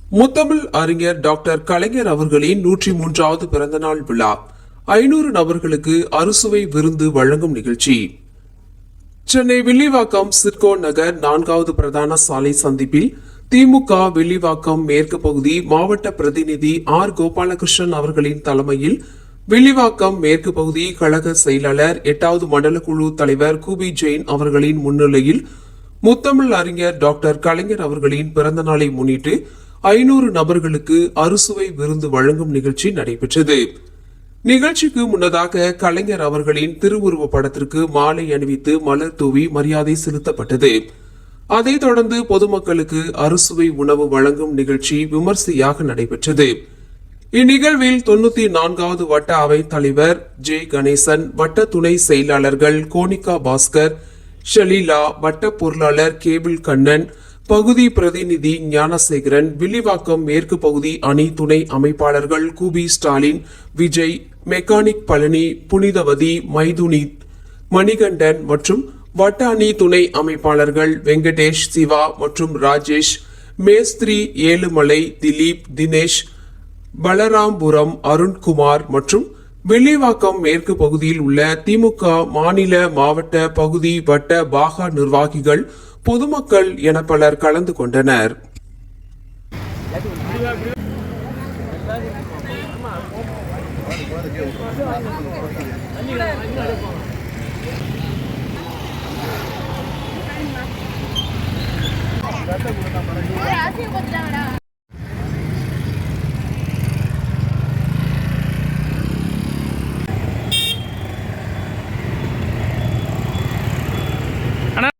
முத்தமிழ் அறிஞர் டாக்டர் கலைஞர் அவர்களின் 103வது பிறந்தநாள் விழா 500 நபர்களுக்கு அறுசுவை விருந்து வழங்கும் நிகழ்ச்சி. சென்னை வில்லிவாக்கம் சிட்கோ நகர் 4வது பிரதான சாலை சந்திப்பில் திமுக வில்லிவாக்கம் மேற்கு பகுதி மாவட்ட பிரதிநிதி ஆர் கோபாலகிருஷ்ணன் அவர்களின் தலைமையில் வில்லிவாக்கம் மேற்கு பகுதி கழக செயலாளர் 8வது மண்டல குழு தலைவர் கூபி ஜெயின் அவர்களின் முன்னிலையில் முத்தமிழ் அறிஞர் டாக்டர் கலைஞர் அவர்களின் பிறந்த நாளை முன்னிட்டு 500 நபர்களுக்கு அறுசுவை விருந்து வழங்கும் நிகழ்ச்சி நடைபெற்றது. நிகழ்ச்சிக்கு முன்னதாக கலைஞர் அவர்களின் திருவுருவ படத்திற்கு மாலை அணிவித்து மலர் தூவி மரியாதை செலுத்தப்பட்டது. அதைத் தொடர்ந்து பொதுமக்களுக்கு அறுசுவை உணவு வழங்கும் நிகழ்ச்சி விமர்சையாக நடைபெற்றது. இந்நிகழ்வில் 94வது வட்ட அவை தலைவர் ஜே கணேசன், வட்ட துணை செயலாளர்கள் கோனிகா பாஸ்கர், ஷலீலா, வட்ட பொருளாளர் கேபிள் கண்ணன், பகுதி பிரதிநிதி ஞானசேகரன், வில்லிவாக்கம் மேற்கு பகுதி அணி துணை அமைப்பாளர்கள் கூபி ஸ்டாலின், விஜய், மெக்கானிக் பழனி, புனிதவதி, மைதுனி, மணிகண்டன் மற்றும் வட்ட அணி துணை அமைப்பாளர்கள் வெங்கடேஷ், சிவா மற்றும் ராஜேஷ், மேஸ்திரி, ஏழுமலை, திலீப், தினேஷ், பலராம்புரம், அருண்குமார் மற்றும் வில்லிவாக்கம் மேற்கு பகுதியில் உள்ள திமுக மாநில, மாவட்ட, பகுதி, வட்ட, பாகா நிர்வாகிகள், பொதுமக்கள் என பலர் கலந்து கொண்டனர். ஆசை